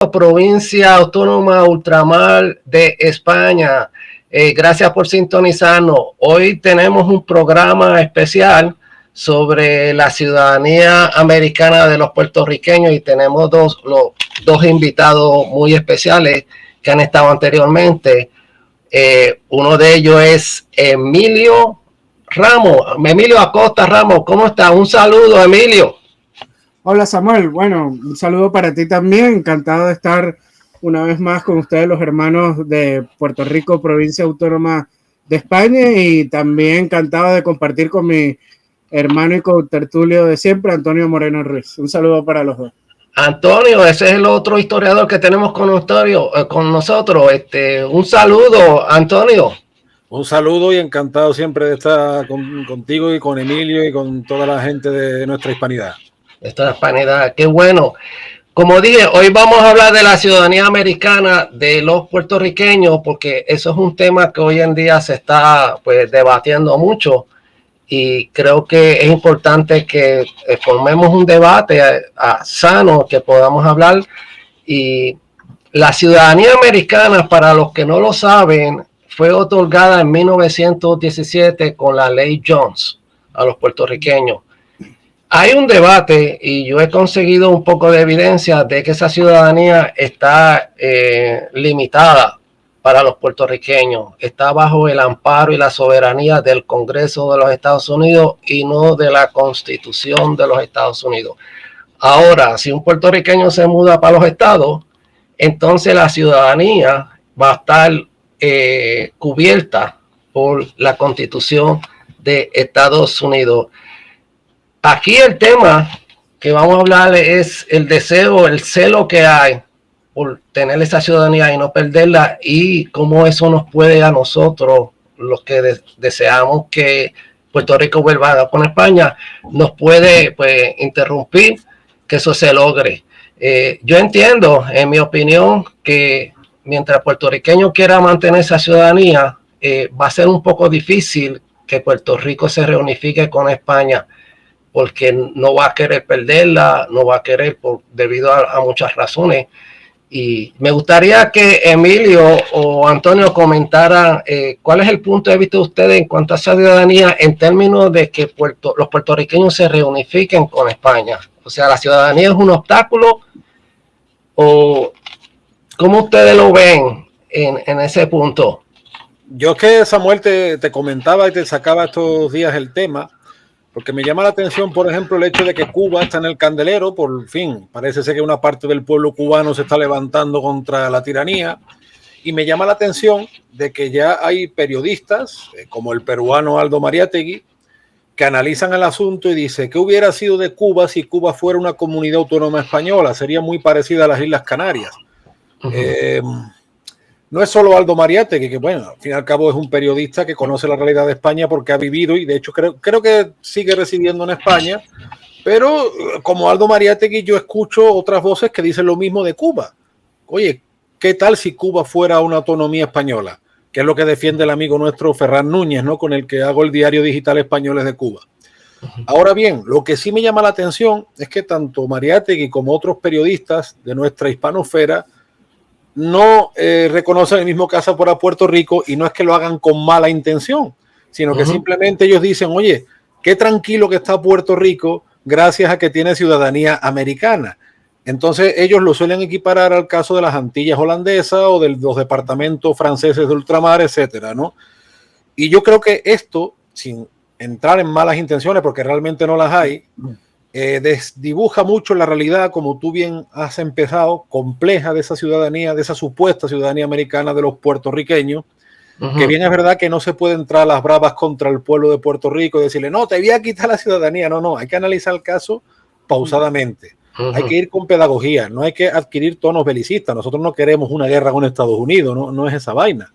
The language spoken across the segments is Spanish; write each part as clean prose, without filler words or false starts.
Provincia Autónoma Ultramar de España. Gracias por sintonizarnos. Hoy tenemos un programa especial sobre la ciudadanía americana de los puertorriqueños y tenemos dos invitados muy especiales que han estado anteriormente. Uno de ellos es Emilio Acosta Ramos. ¿Cómo está? Un saludo, Emilio. Hola Samuel, bueno, un saludo para ti también, encantado de estar una vez más con ustedes, los hermanos de Puerto Rico, provincia autónoma de España, y también encantado de compartir con mi hermano y contertulio de siempre, Antonio Moreno Ruiz. Un saludo para los dos. Antonio, ese es el otro historiador que tenemos con nosotros. Un saludo, Antonio. Un saludo y encantado siempre de estar contigo y con Emilio y con toda la gente de nuestra hispanidad. Esta hispanidad, qué bueno. Como dije, hoy vamos a hablar de la ciudadanía americana de los puertorriqueños, porque eso es un tema que hoy en día se está debatiendo mucho y creo que es importante que formemos un debate sano, que podamos hablar. Y la ciudadanía americana, para los que no lo saben, fue otorgada en 1917 con la ley Jones a los puertorriqueños. Hay un debate y yo he conseguido un poco de evidencia de que esa ciudadanía está limitada para los puertorriqueños. Está bajo el amparo y la soberanía del Congreso de los Estados Unidos y no de la Constitución de los Estados Unidos. Ahora, si un puertorriqueño se muda para los estados, entonces la ciudadanía va a estar cubierta por la Constitución de Estados Unidos. Aquí el tema que vamos a hablar es el deseo, el celo que hay por tener esa ciudadanía y no perderla, y cómo eso nos puede a nosotros, los que deseamos que Puerto Rico vuelva con España, nos puede interrumpir que eso se logre. Yo entiendo, en mi opinión, que mientras puertorriqueño quiera mantener esa ciudadanía, va a ser un poco difícil que Puerto Rico se reunifique con España, porque no va a querer perderla, no va a querer debido a muchas razones. Y me gustaría que Emilio o Antonio comentaran cuál es el punto de vista de ustedes en cuanto a esa ciudadanía en términos de que los puertorriqueños se reunifiquen con España. O sea, ¿la ciudadanía es un obstáculo o cómo ustedes lo ven en ese punto? Yo es que, Samuel, te comentaba y te sacaba estos días el tema, porque me llama la atención, por ejemplo, el hecho de que Cuba está en el candelero. Por fin, parece ser que una parte del pueblo cubano se está levantando contra la tiranía, y me llama la atención de que ya hay periodistas, como el peruano Aldo Mariátegui, que analizan el asunto y dice ¿qué hubiera sido de Cuba si Cuba fuera una comunidad autónoma española? Sería muy parecida a las Islas Canarias. No es solo Aldo Mariátegui, que bueno, al fin y al cabo es un periodista que conoce la realidad de España porque ha vivido y de hecho creo que sigue residiendo en España, pero como Aldo Mariátegui yo escucho otras voces que dicen lo mismo de Cuba. Oye, ¿qué tal si Cuba fuera una autonomía española? Que es lo que defiende el amigo nuestro Ferran Núñez, ¿no? Con el que hago el diario digital Españoles de Cuba. Ahora bien, lo que sí me llama la atención es que tanto Mariátegui como otros periodistas de nuestra hispanosfera no reconocen el mismo caso para Puerto Rico, y no es que lo hagan con mala intención, sino que simplemente ellos dicen, oye, qué tranquilo que está Puerto Rico gracias a que tiene ciudadanía americana. Entonces ellos lo suelen equiparar al caso de las Antillas holandesas o de los departamentos franceses de ultramar, etcétera, ¿no? Y yo creo que esto, sin entrar en malas intenciones, porque realmente no las hay, desdibuja mucho la realidad, como tú bien has empezado, compleja de esa ciudadanía, de esa supuesta ciudadanía americana de los puertorriqueños, que bien es verdad que no se puede entrar a las bravas contra el pueblo de Puerto Rico y decirle, no, te voy a quitar la ciudadanía. No, hay que analizar el caso pausadamente. Hay que ir con pedagogía, no hay que adquirir tonos belicistas. Nosotros no queremos una guerra con Estados Unidos, no es esa vaina.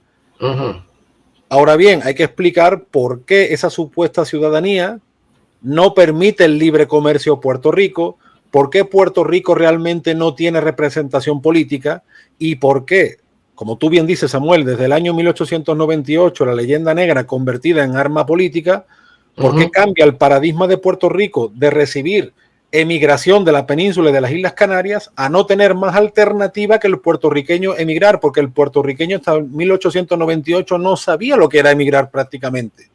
Ahora bien, hay que explicar por qué esa supuesta ciudadanía no permite el libre comercio a Puerto Rico, por qué Puerto Rico realmente no tiene representación política y por qué, como tú bien dices, Samuel, desde el año 1898 la leyenda negra convertida en arma política, por qué cambia el paradigma de Puerto Rico de recibir emigración de la península y de las Islas Canarias a no tener más alternativa que el puertorriqueño emigrar, porque el puertorriqueño hasta 1898 no sabía lo que era emigrar prácticamente.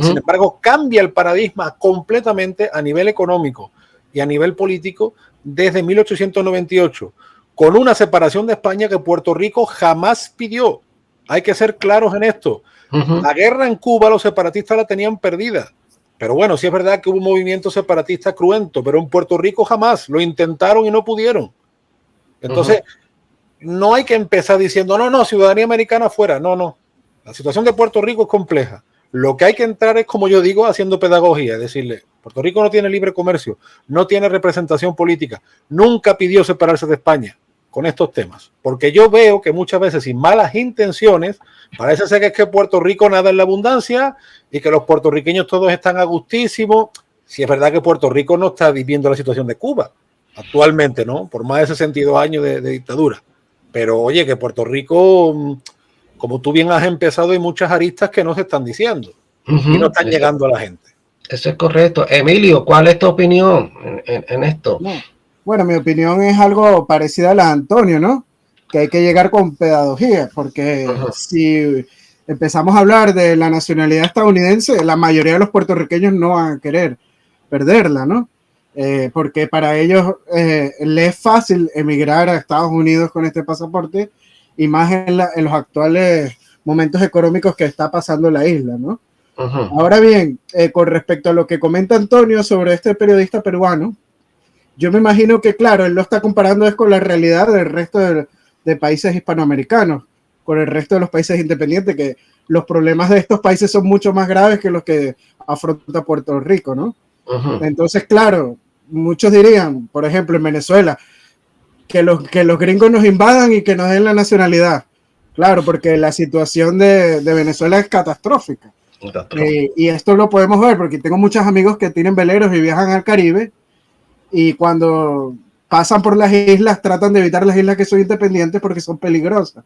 Sin embargo, cambia el paradigma completamente a nivel económico y a nivel político desde 1898, con una separación de España que Puerto Rico jamás pidió. Hay que ser claros en esto. La guerra en Cuba los separatistas la tenían perdida. Pero bueno, sí es verdad que hubo un movimiento separatista cruento, pero en Puerto Rico jamás. Lo intentaron y no pudieron. Entonces, no hay que empezar diciendo, no, ciudadanía americana fuera. No. La situación de Puerto Rico es compleja. Lo que hay que entrar es, como yo digo, haciendo pedagogía, decirle, Puerto Rico no tiene libre comercio, no tiene representación política, nunca pidió separarse de España con estos temas, porque yo veo que muchas veces sin malas intenciones, parece ser que es que Puerto Rico nada en la abundancia y que los puertorriqueños todos están a gustísimo. Si es verdad que Puerto Rico no está viviendo la situación de Cuba actualmente, ¿no? Por más de 62 años de dictadura. Pero oye, que Puerto Rico, como tú bien has empezado, hay muchas aristas que no se están diciendo y no están llegando a la gente. Eso es correcto. Emilio, ¿cuál es tu opinión en esto? No. Bueno, mi opinión es algo parecida a la de Antonio, ¿no? Que hay que llegar con pedagogía, porque si empezamos a hablar de la nacionalidad estadounidense, la mayoría de los puertorriqueños no van a querer perderla, ¿no? Porque para ellos les es fácil emigrar a Estados Unidos con este pasaporte y más en los actuales momentos económicos que está pasando la isla, ¿no? Ahora bien, con respecto a lo que comenta Antonio sobre este periodista peruano, yo me imagino que, claro, él lo está comparando es con la realidad del resto de países hispanoamericanos, con el resto de los países independientes, que los problemas de estos países son mucho más graves que los que afronta Puerto Rico, ¿no? Entonces, claro, muchos dirían, por ejemplo, en Venezuela, que los gringos nos invadan y que nos den la nacionalidad. Claro, porque la situación de Venezuela es catastrófica. Y esto lo podemos ver porque tengo muchos amigos que tienen veleros y viajan al Caribe y cuando pasan por las islas tratan de evitar las islas que son independientes porque son peligrosas.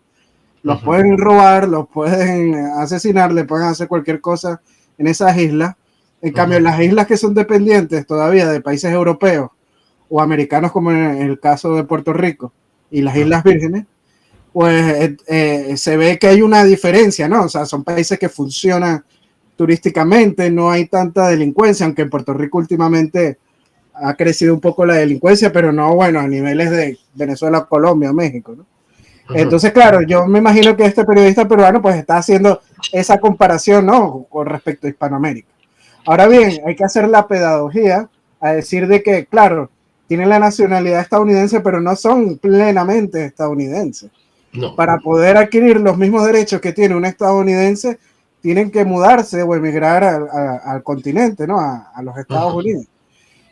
Los pueden robar, los pueden asesinar, le pueden hacer cualquier cosa en esas islas. En cambio, las islas que son dependientes todavía de países europeos o americanos, como en el caso de Puerto Rico y las Islas Vírgenes, pues se ve que hay una diferencia, ¿no? O sea, son países que funcionan turísticamente, no hay tanta delincuencia, aunque en Puerto Rico últimamente ha crecido un poco la delincuencia, pero no, bueno, a niveles de Venezuela, Colombia, México, ¿no? Entonces, claro, yo me imagino que este periodista peruano pues está haciendo esa comparación, ¿no? Con respecto a Hispanoamérica. Ahora bien, hay que hacer la pedagogía a decir de que, claro, tienen la nacionalidad estadounidense, pero no son plenamente estadounidenses. No. Para poder adquirir los mismos derechos que tiene un estadounidense, tienen que mudarse o emigrar al continente, ¿no? A los Estados Unidos.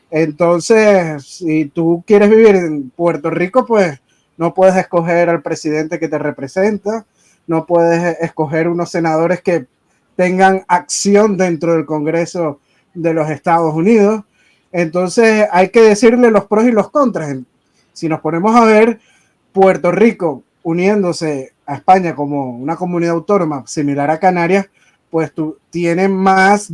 Entonces, si tú quieres vivir en Puerto Rico, pues no puedes escoger al presidente que te representa, no puedes escoger unos senadores que tengan acción dentro del Congreso de los Estados Unidos. Entonces, hay que decirle los pros y los contras. Si nos ponemos a ver, Puerto Rico uniéndose a España como una comunidad autónoma similar a Canarias, pues tiene más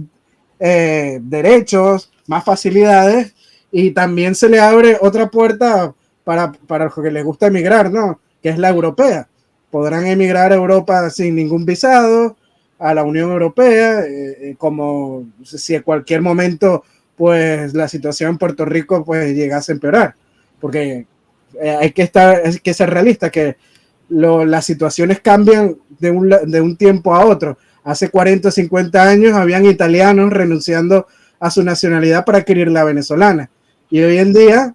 derechos, más facilidades y también se le abre otra puerta para los que les gusta emigrar, ¿no? Que es la europea. Podrán emigrar a Europa sin ningún visado, a la Unión Europea, como si en cualquier momento pues la situación en Puerto Rico pues llegase a empeorar, porque hay que ser realista, que las situaciones cambian de un tiempo a otro. Hace 40 o 50 años habían italianos renunciando a su nacionalidad para adquirir la venezolana. Y hoy en día,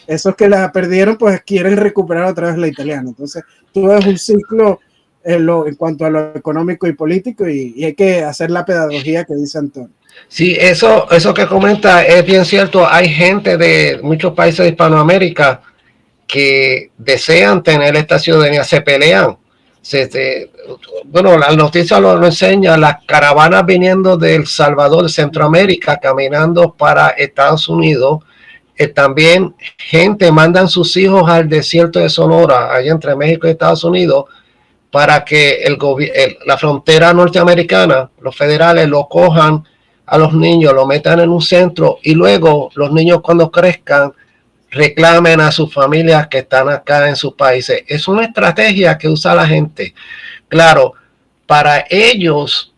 esos que la perdieron, pues quieren recuperar otra vez la italiana. Entonces, todo es un ciclo en cuanto a lo económico y político y hay que hacer la pedagogía que dice Antonio. Sí, eso que comenta es bien cierto. Hay gente de muchos países de Hispanoamérica que desean tener esta ciudadanía, se pelean. Bueno, la noticia lo enseña, las caravanas viniendo de El Salvador, de Centroamérica, caminando para Estados Unidos. También gente mandan sus hijos al desierto de Sonora, allá entre México y Estados Unidos, para que la frontera norteamericana, los federales, lo cojan a los niños, lo metan en un centro y luego los niños cuando crezcan reclamen a sus familias que están acá en sus países. Es una estrategia que usa la gente. Claro, para ellos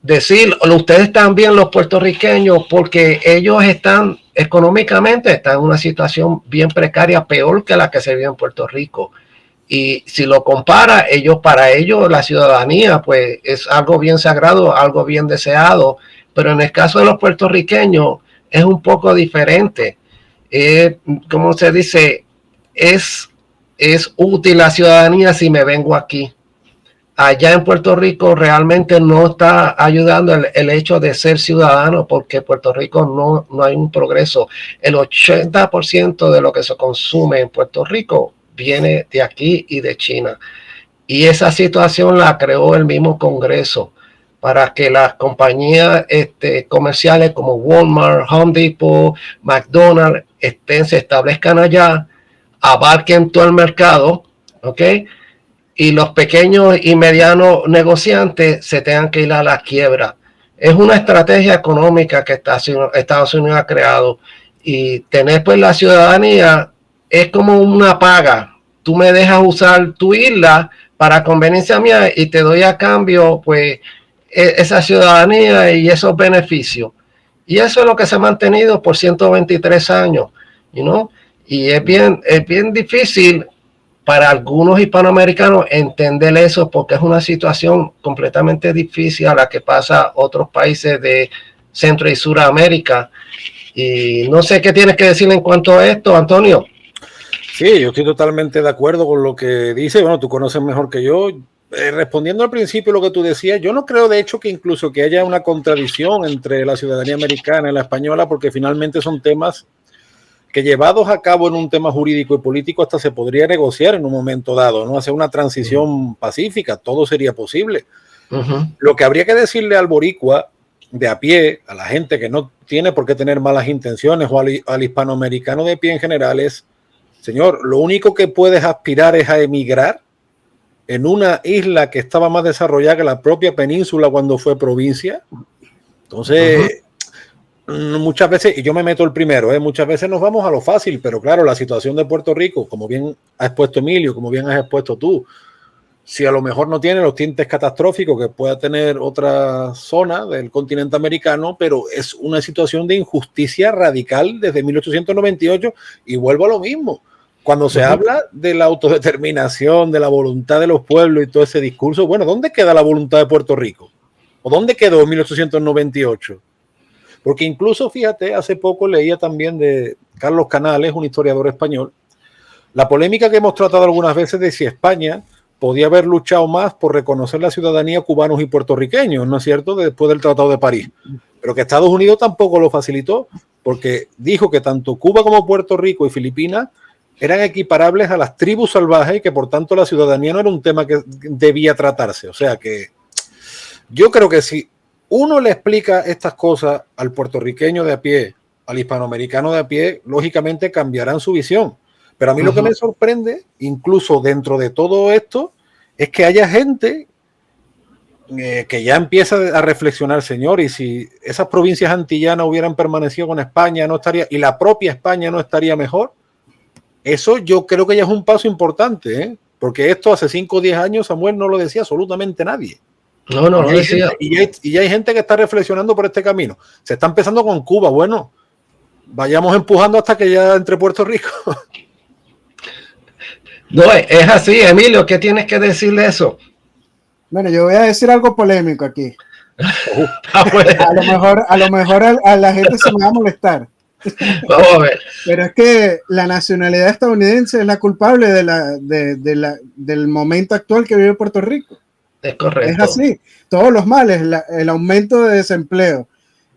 decir, ustedes también los puertorriqueños, porque ellos están económicamente, están en una situación bien precaria, peor que la que se vive en Puerto Rico. Y si lo compara, para ellos la ciudadanía pues es algo bien sagrado, algo bien deseado, pero en el caso de los puertorriqueños es un poco diferente. Como se dice, es útil la ciudadanía si me vengo aquí. Allá en Puerto Rico realmente no está ayudando el hecho de ser ciudadano, porque Puerto Rico no hay un progreso. El 80% de lo que se consume en Puerto Rico viene de aquí y de China. Y esa situación la creó el mismo Congreso para que las compañías comerciales como Walmart, Home Depot, McDonald's se establezcan allá, abarquen todo el mercado, ¿ok? Y los pequeños y medianos negociantes se tengan que ir a la quiebra. Es una estrategia económica que Estados Unidos ha creado, y tener pues la ciudadanía es como una paga. Tú me dejas usar tu isla para conveniencia mía y te doy a cambio pues esa ciudadanía y esos beneficios. Y eso es lo que se ha mantenido por 123 años, you know? Y es bien difícil para algunos hispanoamericanos entender eso, porque es una situación completamente difícil a la que pasa otros países de Centro y Suramérica. Y no sé qué tienes que decir en cuanto a esto, Antonio. Sí, yo estoy totalmente de acuerdo con lo que dice. Bueno, tú conoces mejor que yo. Respondiendo al principio lo que tú decías, yo no creo de hecho que incluso que haya una contradicción entre la ciudadanía americana y la española, porque finalmente son temas que llevados a cabo en un tema jurídico y político hasta se podría negociar en un momento dado, ¿no? Hacer una transición pacífica, todo sería posible. Lo que habría que decirle al boricua de a pie, a la gente que no tiene por qué tener malas intenciones, o al hispanoamericano de pie en general es, señor, lo único que puedes aspirar es a emigrar en una isla que estaba más desarrollada que la propia península cuando fue provincia. Entonces, muchas veces, y yo me meto el primero, muchas veces nos vamos a lo fácil, pero claro, la situación de Puerto Rico, como bien ha expuesto Emilio, como bien has expuesto tú, si a lo mejor no tiene los tintes catastróficos que pueda tener otra zona del continente americano, pero es una situación de injusticia radical desde 1898, y vuelvo a lo mismo. Cuando se habla de la autodeterminación, de la voluntad de los pueblos y todo ese discurso, bueno, ¿dónde queda la voluntad de Puerto Rico? ¿O dónde quedó en 1898? Porque incluso, fíjate, hace poco leía también de Carlos Canales, un historiador español, la polémica que hemos tratado algunas veces de si España podía haber luchado más por reconocer la ciudadanía cubanos y puertorriqueños, ¿no es cierto?, después del Tratado de París. Pero que Estados Unidos tampoco lo facilitó, porque dijo que tanto Cuba como Puerto Rico y Filipinas eran equiparables a las tribus salvajes y que por tanto la ciudadanía no era un tema que debía tratarse. O sea que yo creo que si uno le explica estas cosas al puertorriqueño de a pie, al hispanoamericano de a pie, lógicamente cambiarán su visión. Pero a mí lo que me sorprende, incluso dentro de todo esto, es que haya gente que ya empieza a reflexionar, señor, y si esas provincias antillanas hubieran permanecido con España, no estaría, y la propia España no estaría mejor. Eso yo creo que ya es un paso importante, porque esto hace 5 o 10 años, Samuel, no lo decía absolutamente nadie. No lo decía. Y ya hay gente que está reflexionando por este camino. Se está empezando con Cuba. Bueno, vayamos empujando hasta que ya entre Puerto Rico. No, es así, Emilio, ¿qué tienes que decirle eso? Bueno, yo voy a decir algo polémico aquí. A lo mejor a la gente se me va a molestar. Vamos a ver. Pero es que la nacionalidad estadounidense es la culpable del momento actual que vive Puerto Rico. Es correcto. Es así. Todos los males, el aumento de desempleo,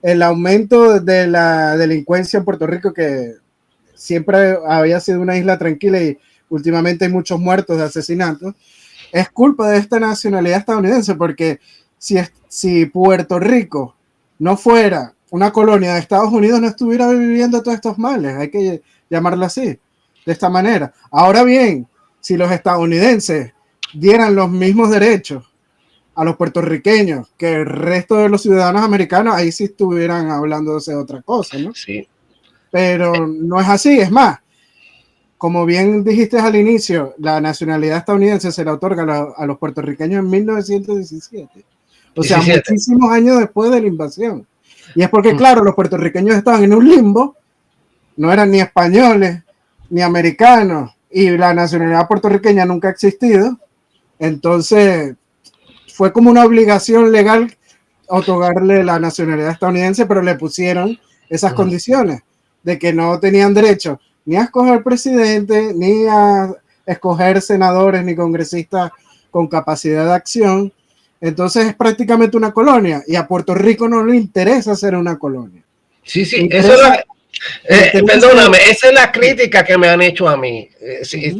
el aumento de la delincuencia en Puerto Rico, que siempre había sido una isla tranquila y últimamente hay muchos muertos de asesinatos, es culpa de esta nacionalidad estadounidense, porque si Puerto Rico no fuera una colonia de Estados Unidos, no estuviera viviendo todos estos males, hay que llamarlo así, de esta manera. Ahora bien, si los estadounidenses dieran los mismos derechos a los puertorriqueños, que el resto de los ciudadanos americanos ahí sí estuvieran hablando de otra cosa, ¿no? Sí. Pero no es así, es más, como bien dijiste al inicio, la nacionalidad estadounidense se la otorga a los puertorriqueños en 1917. O sea, 17. muchísimos años después de la invasión. Y es porque, claro, los puertorriqueños estaban en un limbo, no eran ni españoles, ni americanos, y la nacionalidad puertorriqueña nunca ha existido. Entonces, fue como una obligación legal otorgarle la nacionalidad estadounidense, pero le pusieron esas condiciones de que no tenían derecho ni a escoger presidente, ni a escoger senadores, ni congresistas con capacidad de acción. Entonces es prácticamente una colonia, y a Puerto Rico no le interesa ser una colonia. Sí, eso es la... perdóname, esa es la crítica que me han hecho a mí.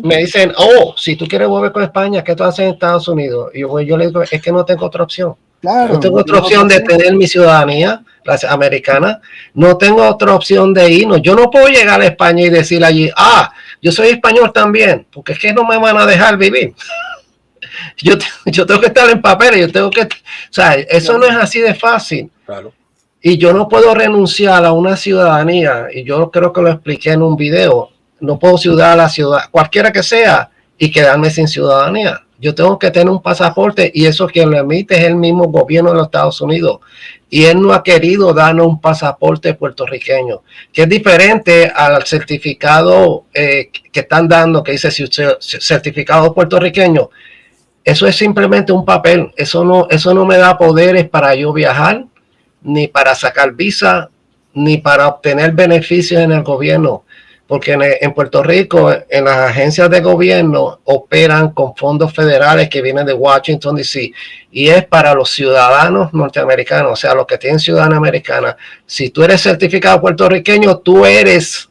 Me dicen, si tú quieres volver con España, ¿qué tú haces en Estados Unidos? Y yo les digo, es que no tengo otra opción. Claro, no tengo otra opción de tener mi ciudadanía americana. No tengo otra opción de irnos. Yo no puedo llegar a España y decir allí, yo soy español también, porque es que no me van a dejar vivir. Yo tengo que estar en papeles, eso no es así de fácil. Claro. Y yo no puedo renunciar a una ciudadanía, y yo creo que lo expliqué en un video. No puedo ciudad a la ciudad, cualquiera que sea, y quedarme sin ciudadanía. Yo tengo que tener un pasaporte, y eso quien lo emite es el mismo gobierno de los Estados Unidos. Y él no ha querido darnos un pasaporte puertorriqueño, que es diferente al certificado que están dando, que dice certificado puertorriqueño. Eso es simplemente un papel. Eso no me da poderes para yo viajar, ni para sacar visa, ni para obtener beneficios en el gobierno, porque en Puerto Rico, en las agencias de gobierno operan con fondos federales que vienen de Washington, D.C., y es para los ciudadanos norteamericanos, o sea, los que tienen ciudadanía americana. Si tú eres certificado puertorriqueño, tú eres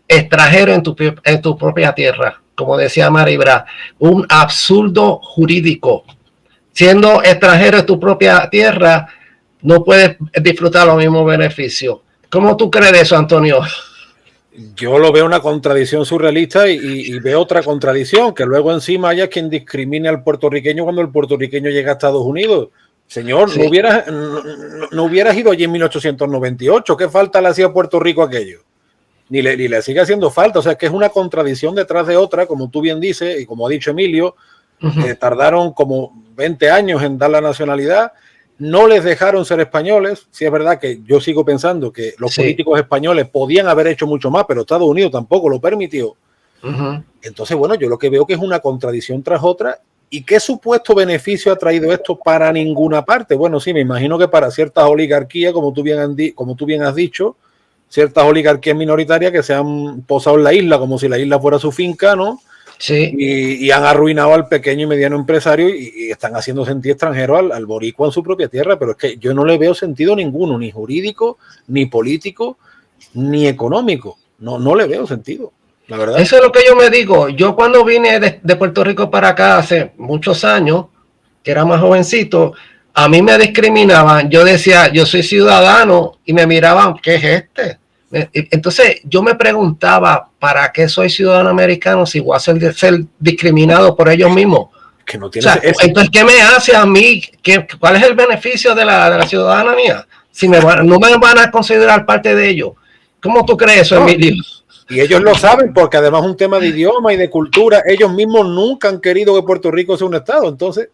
extranjero en tu propia tierra, como decía Maribra, un absurdo jurídico. Siendo extranjero en tu propia tierra, no puedes disfrutar los mismos beneficios. ¿Cómo tú crees eso, Antonio? Yo lo veo una contradicción surrealista y veo otra contradicción, que luego encima haya quien discrimine al puertorriqueño cuando el puertorriqueño llega a Estados Unidos. Señor, sí. no hubieras ido allí en 1898. ¿Qué falta le hacía a Puerto Rico aquello? Ni le sigue haciendo falta. O sea, que es una contradicción detrás de otra, como tú bien dices, y como ha dicho Emilio, tardaron como 20 años en dar la nacionalidad. No les dejaron ser españoles. Sí, es verdad que yo sigo pensando que los políticos españoles podían haber hecho mucho más, pero Estados Unidos tampoco lo permitió. Entonces, bueno, yo lo que veo que es una contradicción tras otra. ¿Y qué supuesto beneficio ha traído esto para ninguna parte? Bueno, sí, me imagino que para ciertas oligarquías, como tú bien has dicho, ciertas oligarquías minoritarias que se han posado en la isla como si la isla fuera su finca, ¿no? Sí. Y han arruinado al pequeño y mediano empresario y están haciendo sentir extranjero al boricua en su propia tierra, pero es que yo no le veo sentido ninguno, ni jurídico, ni político, ni económico. No le veo sentido, la verdad. Eso es lo que yo me digo. Yo cuando vine de Puerto Rico para acá hace muchos años, que era más jovencito, a mí me discriminaban. Yo decía, yo soy ciudadano, y me miraban, ¿qué es este? Entonces yo me preguntaba, ¿para qué soy ciudadano americano si voy a ser discriminado por ellos mismos? Que no tiene entonces, ¿qué me hace a mí? ¿Cuál es el beneficio de la ciudadanía? Si no me van a considerar parte de ellos. ¿Cómo tú crees eso, Emilio? Y ellos lo saben, porque además es un tema de idioma y de cultura. Ellos mismos nunca han querido que Puerto Rico sea un estado, entonces...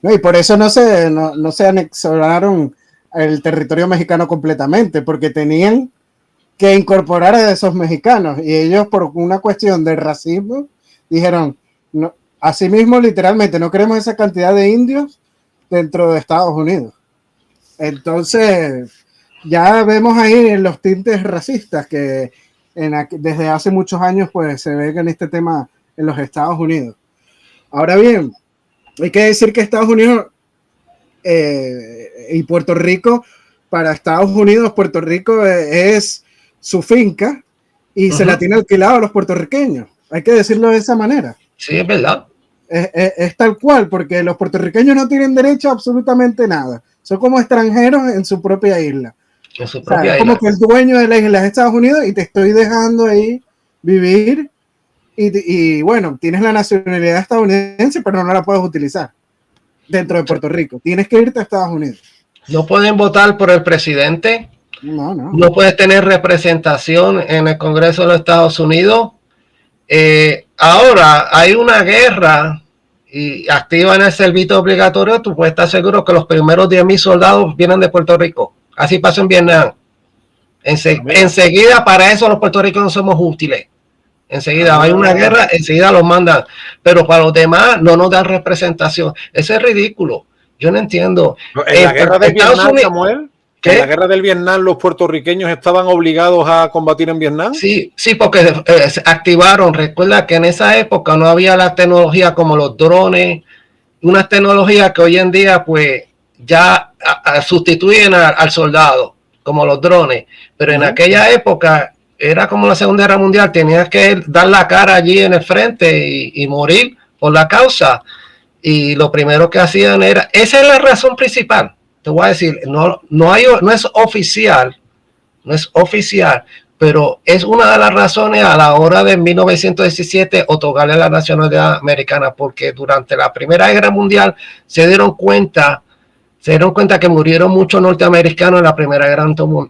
No, y por eso no se anexaron el territorio mexicano completamente, porque tenían que incorporar a esos mexicanos, y ellos, por una cuestión de racismo, dijeron, no, así mismo literalmente no queremos esa cantidad de indios dentro de Estados Unidos. Entonces ya vemos ahí en los tintes racistas que desde hace muchos años pues se ve en este tema en los Estados Unidos. Ahora bien, hay que decir que Estados Unidos y Puerto Rico, para Estados Unidos, Puerto Rico es su finca y se la tiene alquilado a los puertorriqueños. Hay que decirlo de esa manera. Sí, es verdad. Es tal cual, porque los puertorriqueños no tienen derecho a absolutamente nada. Son como extranjeros en su propia isla. En su propia isla. Como que el dueño de la isla es Estados Unidos y te estoy dejando ahí vivir. Y bueno, tienes la nacionalidad estadounidense, pero no la puedes utilizar. dentro de Puerto Rico. Tienes que irte a Estados Unidos. No pueden votar por el presidente. No puedes tener representación en el Congreso de los Estados Unidos. Ahora hay una guerra y activa en el servicio obligatorio. Tú puedes estar seguro que los primeros 10,000 soldados vienen de Puerto Rico. Así pasó en Vietnam. Enseguida, para eso los puertorriqueños somos útiles. Enseguida hay una guerra, enseguida los mandan. Pero para los demás no nos dan representación. Eso es ridículo. Yo no entiendo. En la guerra de Vietnam, Samuel, ¿en la guerra del Vietnam los puertorriqueños estaban obligados a combatir en Vietnam? Sí, porque activaron. Recuerda que en esa época no había la tecnología como los drones, unas tecnologías que hoy en día pues ya sustituyen al soldado, como los drones. Pero en aquella época era como la Segunda Guerra Mundial, tenías que dar la cara allí en el frente y morir por la causa. Y lo primero que hacían era, esa es la razón principal. Te voy a decir, no es oficial, pero es una de las razones a la hora de 1917 otorgarle la nacionalidad americana, porque durante la Primera Guerra Mundial se dieron cuenta que murieron muchos norteamericanos en la Primera Guerra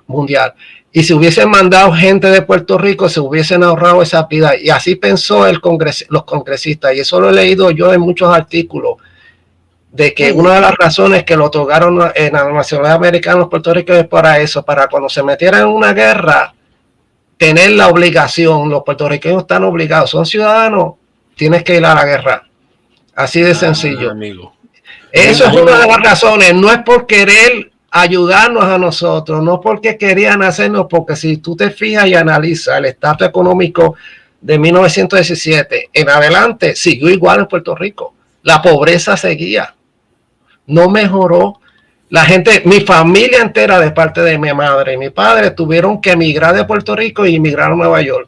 Mundial. Y si hubiesen mandado gente de Puerto Rico, se hubiesen ahorrado esa vida. Y así pensó los congresistas. Y eso lo he leído yo en muchos artículos, de que una de las razones que lo otorgaron en la nacionalidad americana los puertorriqueños es para eso, para cuando se metieran en una guerra, tener la obligación. Los puertorriqueños están obligados, son ciudadanos, tienes que ir a la guerra. Así de sencillo. Amigo. Eso es una de las razones. No es por querer ayudarnos a nosotros, no porque querían hacernos, porque si tú te fijas y analizas el estatus económico de 1917 en adelante, siguió igual en Puerto Rico. La pobreza seguía, no mejoró. La gente, mi familia entera de parte de mi madre y mi padre tuvieron que emigrar de Puerto Rico y emigrar a Nueva York.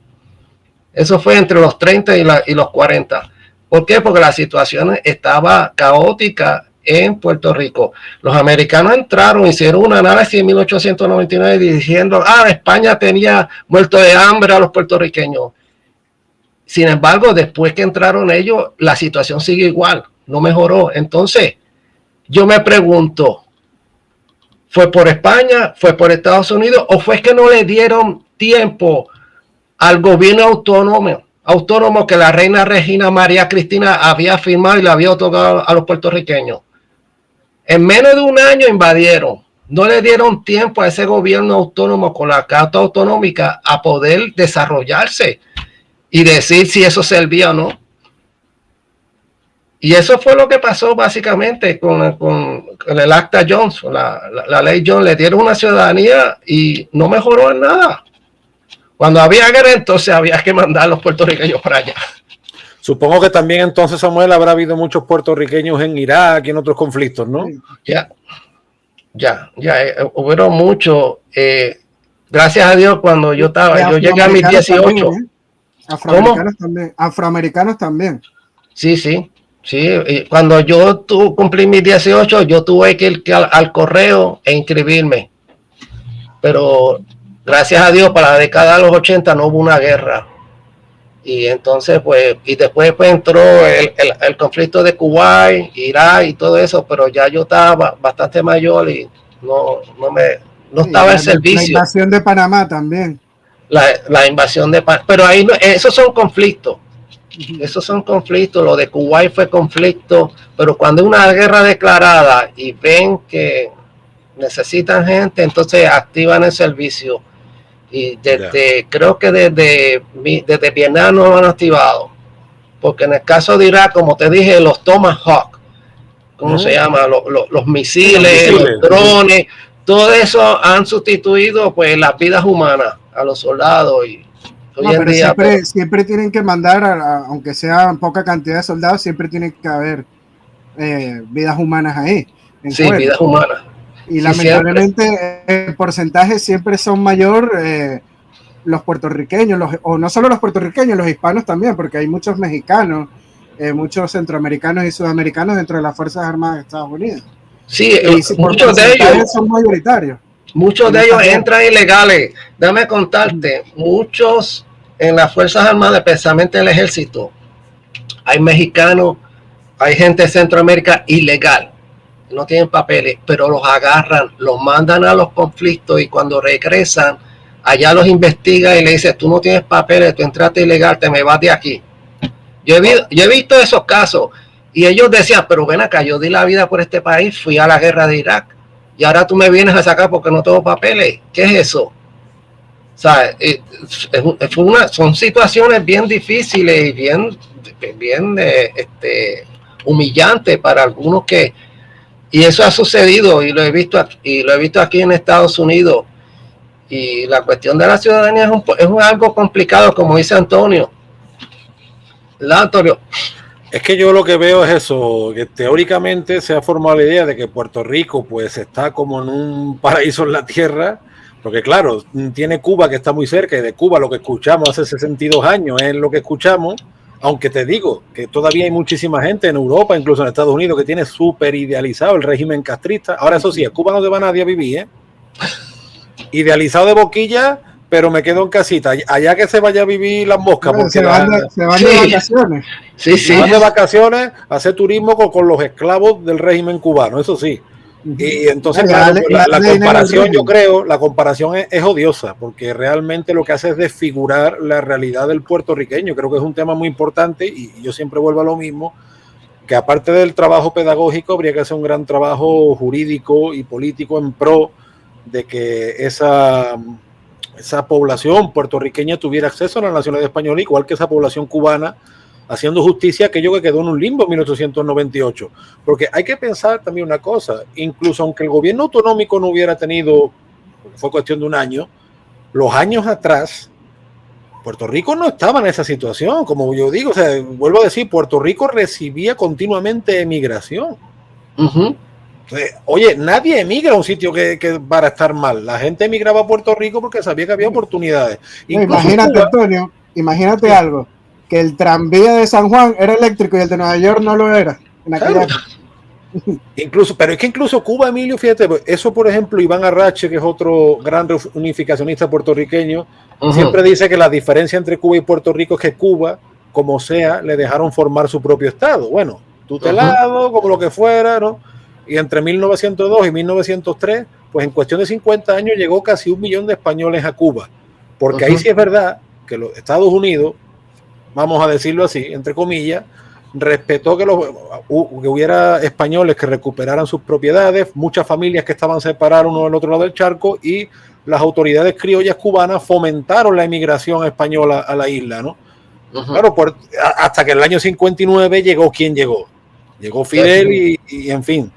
Eso fue entre los 30 y los 40. ¿Por qué? Porque la situación estaba caótica en Puerto Rico. Los americanos entraron, hicieron un análisis en 1899 diciendo, España tenía muerto de hambre a los puertorriqueños. Sin embargo, después que entraron ellos, la situación sigue igual, no mejoró. Entonces, yo me pregunto, ¿fue por España, fue por Estados Unidos o fue que no le dieron tiempo al gobierno autónomo que la reina Regina María Cristina había firmado y le había otorgado a los puertorriqueños? En menos de un año invadieron. No le dieron tiempo a ese gobierno autónomo con la Carta Autonómica a poder desarrollarse y decir si eso servía o no. Y eso fue lo que pasó básicamente con el Acta Jones, la ley Jones. Le dieron una ciudadanía y no mejoró en nada. Cuando había guerra, entonces había que mandar a los puertorriqueños para allá. Supongo que también entonces, Samuel, habrá habido muchos puertorriqueños en Irak y en otros conflictos, ¿no? Ya, hubieron muchos. Gracias a Dios, cuando yo llegué a mis 18. También, afroamericanos también. Sí. Cuando yo cumplí mis 18, yo tuve que ir al correo e inscribirme. Pero gracias a Dios, para la década de los 80 no hubo una guerra. Y entonces, después entró el conflicto de Kuwait, Irak y todo eso, pero ya yo estaba bastante mayor y no estaba en servicio. La invasión de Panamá también. La invasión de Panamá, pero ahí esos son conflictos. Esos son conflictos, lo de Kuwait fue conflicto, pero cuando hay una guerra declarada y ven que necesitan gente, entonces activan el servicio. Y creo que desde Vietnam no lo han activado, porque en el caso de Irak, como te dije, los Tomahawk, ¿cómo se llama? Los misiles, los drones, todo eso han sustituido pues las vidas humanas a los soldados. Y hoy en día siempre tienen que mandar, aunque sea poca cantidad de soldados, siempre tienen que haber vidas humanas ahí. Sí, vidas humanas. Y lamentablemente el porcentaje siempre son mayor los puertorriqueños, o no solo los puertorriqueños, los hispanos también, porque hay muchos mexicanos, muchos centroamericanos y sudamericanos dentro de las Fuerzas Armadas de Estados Unidos. Sí, muchos de ellos son mayoritarios. Muchos de ellos entran ilegales. Dame contarte, muchos en las Fuerzas Armadas, especialmente en el ejército, hay mexicanos, hay gente de Centroamérica ilegal. no tienen papeles, pero los agarran, los mandan a los conflictos y cuando regresan, allá los investiga y le dice, tú no tienes papeles, tú entraste ilegal, te me vas de aquí. Yo he visto esos casos y ellos decían, pero ven acá, yo di la vida por este país, fui a la guerra de Irak y ahora tú me vienes a sacar porque no tengo papeles. ¿Qué es eso? O sea, son situaciones bien difíciles y bien humillantes para algunos y eso ha sucedido y lo he visto aquí en Estados Unidos. Y la cuestión de la ciudadanía es algo complicado, como dice Antonio. ¿Verdad, Antonio? Es que yo lo que veo es eso, que teóricamente se ha formado la idea de que Puerto Rico pues está como en un paraíso en la tierra, porque claro, tiene Cuba que está muy cerca y de Cuba lo que escuchamos hace 62 años es lo que escuchamos, aunque te digo que todavía hay muchísima gente en Europa, incluso en Estados Unidos, que tiene súper idealizado el régimen castrista. Ahora eso sí, a Cuba no se va nadie a vivir, ¿eh? Idealizado de boquilla, pero me quedo en casita. Allá que se vaya a vivir las moscas. Bueno, porque se van de vacaciones. Sí. Se van de vacaciones a hacer turismo con los esclavos del régimen cubano, eso sí. Y entonces, claro, la comparación, yo creo, la comparación es odiosa, porque realmente lo que hace es desfigurar la realidad del puertorriqueño. Creo que es un tema muy importante y yo siempre vuelvo a lo mismo, que aparte del trabajo pedagógico, habría que hacer un gran trabajo jurídico y político en pro de que esa población puertorriqueña tuviera acceso a la nacionalidad española, igual que esa población cubana, haciendo justicia aquello que quedó en un limbo en 1898. Porque hay que pensar también una cosa, incluso aunque el gobierno autonómico no hubiera tenido, fue cuestión de un año, los años atrás, Puerto Rico no estaba en esa situación, como yo digo, o sea, vuelvo a decir, Puerto Rico recibía continuamente emigración. Oye, nadie emigra a un sitio que para estar mal. La gente emigraba a Puerto Rico porque sabía que había oportunidades. Imagínate, Cuba, Antonio, imagínate algo, que el tranvía de San Juan era eléctrico y el de Nueva York no lo era. En aquella... Pero es que incluso Cuba, Emilio, fíjate, eso por ejemplo, Iván Arrache, que es otro gran unificacionista puertorriqueño, siempre dice que la diferencia entre Cuba y Puerto Rico es que Cuba, como sea, le dejaron formar su propio estado. Bueno, tutelado, como lo que fuera, ¿no? Y entre 1902 y 1903, pues en cuestión de 50 años llegó casi 1 millón de españoles a Cuba. Porque ahí sí es verdad que los Estados Unidos, vamos a decirlo así, entre comillas, respetó que hubiera españoles que recuperaran sus propiedades, muchas familias que estaban separadas uno del otro lado del charco, y las autoridades criollas cubanas fomentaron la emigración española a la isla, ¿no? Claro, hasta que en el año 59 llegó quien llegó. Llegó Fidel y en fin.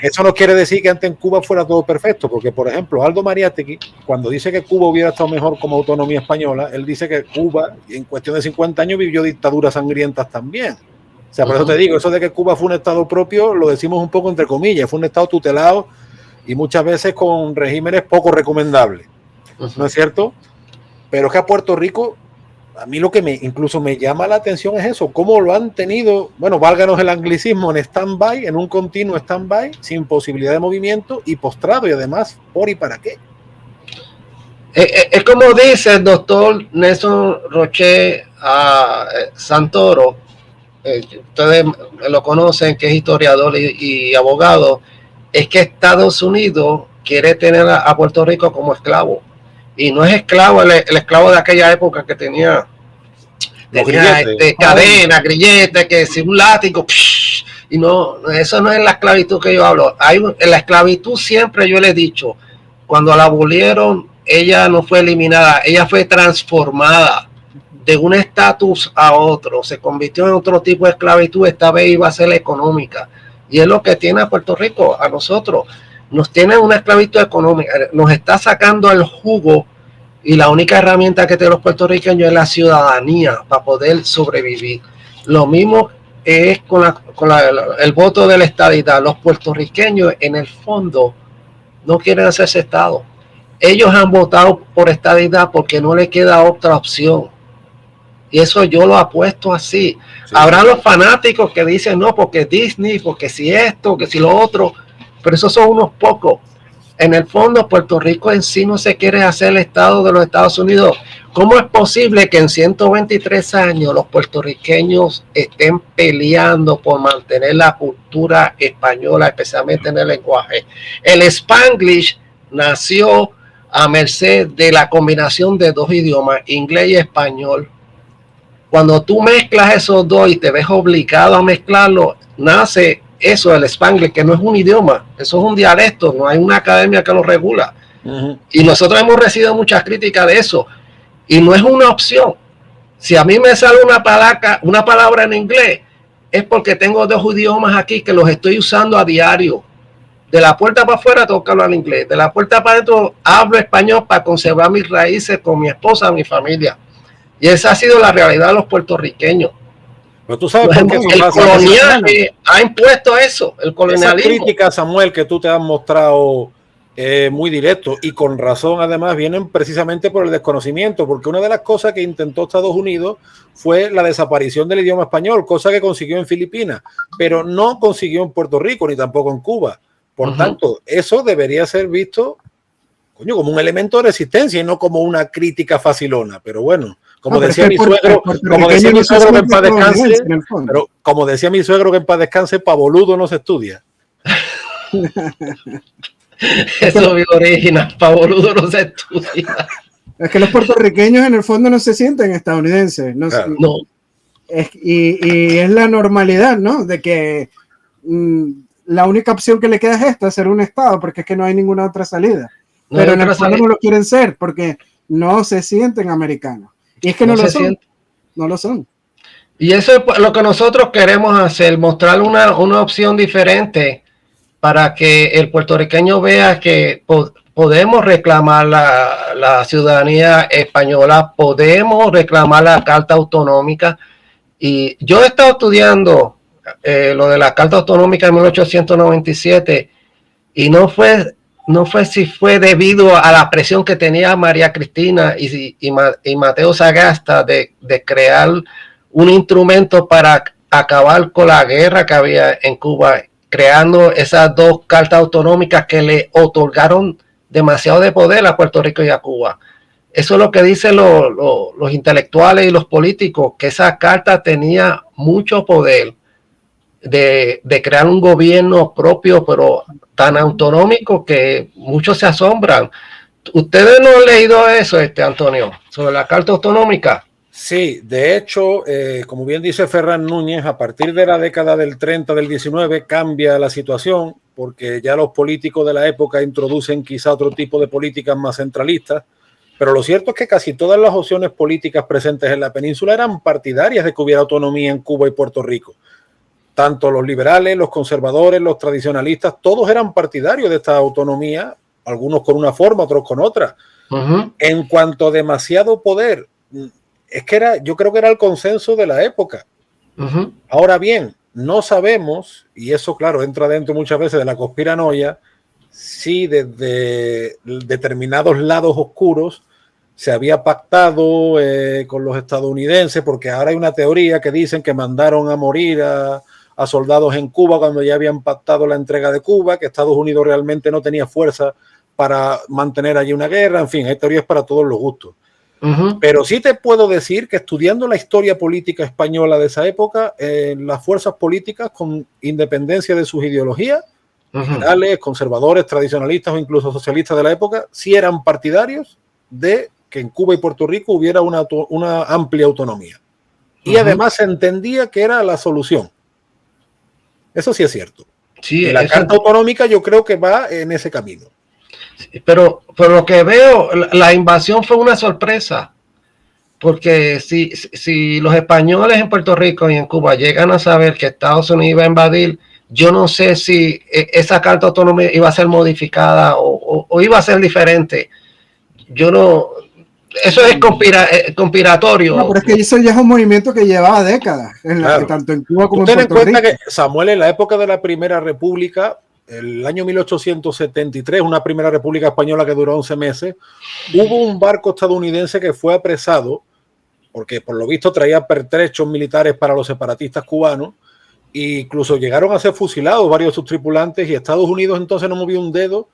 Eso no quiere decir que antes en Cuba fuera todo perfecto, porque por ejemplo Aldo Mariátegui, cuando dice que Cuba hubiera estado mejor como autonomía española, él dice que Cuba en cuestión de 50 años vivió dictaduras sangrientas también. O sea, por eso te digo, eso de que Cuba fue un estado propio, lo decimos un poco entre comillas, fue un estado tutelado y muchas veces con regímenes poco recomendables, ¿no es cierto? Pero es que a Puerto Rico, a mí lo que incluso me llama la atención es eso, cómo lo han tenido, bueno, válganos el anglicismo, en stand-by, en un continuo stand-by, sin posibilidad de movimiento y postrado, y además, ¿por y para qué? Es como dice el doctor Nelson Roche Santoro, ustedes lo conocen, que es historiador y abogado, es que Estados Unidos quiere tener a Puerto Rico como esclavo. Y no es esclavo, el esclavo de aquella época que tenía cadena, grillete, que si un látigo, y no, eso no es la esclavitud que yo hablo. En la esclavitud siempre yo le he dicho, cuando la abolieron, ella no fue eliminada, ella fue transformada de un estatus a otro, se convirtió en otro tipo de esclavitud, esta vez iba a ser económica. Y es lo que tiene a Puerto Rico, a nosotros. Nos tiene una esclavitud económica, nos está sacando el jugo y la única herramienta que tienen los puertorriqueños es la ciudadanía para poder sobrevivir. Lo mismo es con el voto de la estadidad. Los puertorriqueños en el fondo no quieren hacerse Estado. Ellos han votado por estadidad porque no les queda otra opción. Y eso yo lo apuesto así. Sí. Habrá los fanáticos que dicen no, porque Disney, porque si esto, que si lo otro, pero esos son unos pocos. en el fondo Puerto Rico en sí no se quiere hacer el Estado de los Estados Unidos. ¿Cómo es posible que en 123 años los puertorriqueños estén peleando por mantener la cultura española, especialmente en el lenguaje? El Spanglish nació a merced de la combinación de dos idiomas, inglés y español. Cuando tú mezclas esos dos y te ves obligado a mezclarlo, nace eso, el Spanglish, que no es un idioma, eso es un dialecto, no hay una academia que lo regula. Y nosotros hemos recibido muchas críticas de eso. Y no es una opción. Si a mí me sale una palabra en inglés, es porque tengo dos idiomas aquí que los estoy usando a diario. De la puerta para afuera tengo que hablar inglés. De la puerta para adentro hablo español para conservar mis raíces con mi esposa, mi familia. Y esa ha sido la realidad de los puertorriqueños. Pero tú sabes por qué el colonial ha impuesto eso, el colonialismo. Esa crítica, Samuel, que tú te has mostrado muy directo y con razón, además, vienen precisamente por el desconocimiento, porque una de las cosas que intentó Estados Unidos fue la desaparición del idioma español, cosa que consiguió en Filipinas, pero no consiguió en Puerto Rico ni tampoco en Cuba. Por tanto, eso debería ser visto, coño, como un elemento de resistencia y no como una crítica facilona. Pero bueno, como decía mi suegro, que en paz descanse, pero como decía mi suegro que en paz descanse, pa' boludo no se estudia. Eso es original, pa' boludo no se estudia. Es que los puertorriqueños en el fondo no se sienten estadounidenses. No. Y es la normalidad, ¿no? De que la única opción que le queda es esta, ser un estado, porque es que no hay ninguna otra salida. Pero en el fondo no lo quieren ser, porque no se sienten americanos. Y es que no lo son. No lo son. Y eso es lo que nosotros queremos hacer, mostrar una opción diferente para que el puertorriqueño vea que podemos reclamar la ciudadanía española, podemos reclamar la Carta Autonómica. Y yo he estado estudiando lo de la Carta Autonómica de 1897 y no fue si fue debido a la presión que tenía María Cristina y Mateo Sagasta de crear un instrumento para acabar con la guerra que había en Cuba, creando esas dos cartas autonómicas que le otorgaron demasiado de poder a Puerto Rico y a Cuba. Eso es lo que dicen los intelectuales y los políticos, que esa carta tenía mucho poder de crear un gobierno propio, pero tan autonómico que muchos se asombran. ¿Ustedes no han leído eso, Antonio, sobre la Carta Autonómica? Sí, de hecho, como bien dice Ferran Núñez, a partir de la década del 30, del 19, cambia la situación, porque ya los políticos de la época introducen quizá otro tipo de políticas más centralistas, pero lo cierto es que casi todas las opciones políticas presentes en la península eran partidarias de que hubiera autonomía en Cuba y Puerto Rico. Tanto los liberales, los conservadores, los tradicionalistas, todos eran partidarios de esta autonomía, algunos con una forma, otros con otra. En cuanto a demasiado poder, es que yo creo que era el consenso de la época. Ahora bien, no sabemos, y eso claro, entra dentro muchas veces de la conspiranoia, si desde determinados lados oscuros se había pactado con los estadounidenses, porque ahora hay una teoría que dicen que mandaron a morir a soldados en Cuba cuando ya habían pactado la entrega de Cuba, que Estados Unidos realmente no tenía fuerza para mantener allí una guerra. En fin, hay teorías para todos los gustos. Pero sí te puedo decir que estudiando la historia política española de esa época, las fuerzas políticas, con independencia de sus ideologías, liberales, conservadores, tradicionalistas o incluso socialistas de la época, sí eran partidarios de que en Cuba y Puerto Rico hubiera una amplia autonomía. Y además se entendía que era la solución. Eso sí es cierto. Sí, y la Carta Autonómica yo creo que va en ese camino. Pero por lo que veo, la invasión fue una sorpresa, porque si los españoles en Puerto Rico y en Cuba llegan a saber que Estados Unidos iba a invadir, yo no sé si esa Carta Autonómica iba a ser modificada o iba a ser diferente. Yo no... Eso es conspiratorio. No, pero es que eso ya es un movimiento que llevaba décadas, claro, tanto en Cuba como en Puerto Rico. Ten en cuenta que, Samuel, en la época de la Primera República, el año 1873, una Primera República Española que duró 11 meses, hubo un barco estadounidense que fue apresado, porque por lo visto traía pertrechos militares para los separatistas cubanos, e incluso llegaron a ser fusilados varios de sus tripulantes, y Estados Unidos entonces no movió un dedo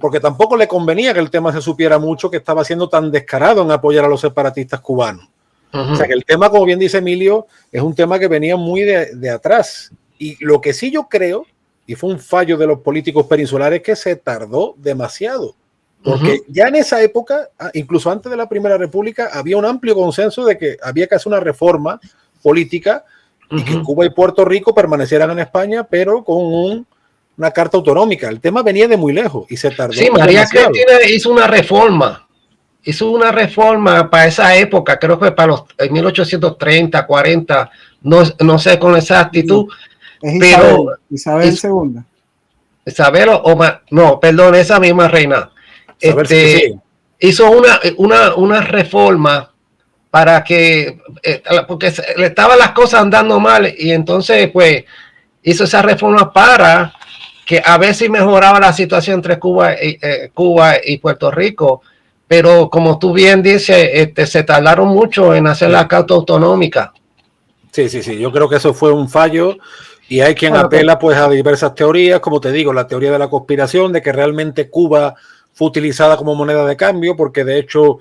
porque tampoco le convenía que el tema se supiera mucho, que estaba siendo tan descarado en apoyar a los separatistas cubanos. O sea que el tema, como bien dice Emilio, es un tema que venía muy de atrás. Y lo que sí yo creo, y fue un fallo de los políticos peninsulares, que se tardó demasiado. Porque ya en esa época, incluso antes de la Primera República, había un amplio consenso de que había que hacer una reforma política y que Cuba y Puerto Rico permanecieran en España, pero con una carta autonómica. El tema venía de muy lejos y se tardó. Sí, María Cristina hizo una reforma. Hizo una reforma para esa época, creo que para los 1830, 40, no sé con exactitud. Es pero Isabel II. Isabel no, perdón, esa misma reina. Hizo una reforma para que, porque le estaban las cosas andando mal, y entonces pues hizo esa reforma para que a ver si mejoraba la situación entre Cuba y Puerto Rico, pero como tú bien dices, se tardaron mucho en hacer la carta autonómica. Sí, yo creo que eso fue un fallo y hay quien apela pues a diversas teorías, como te digo, la teoría de la conspiración, de que realmente Cuba fue utilizada como moneda de cambio, porque de hecho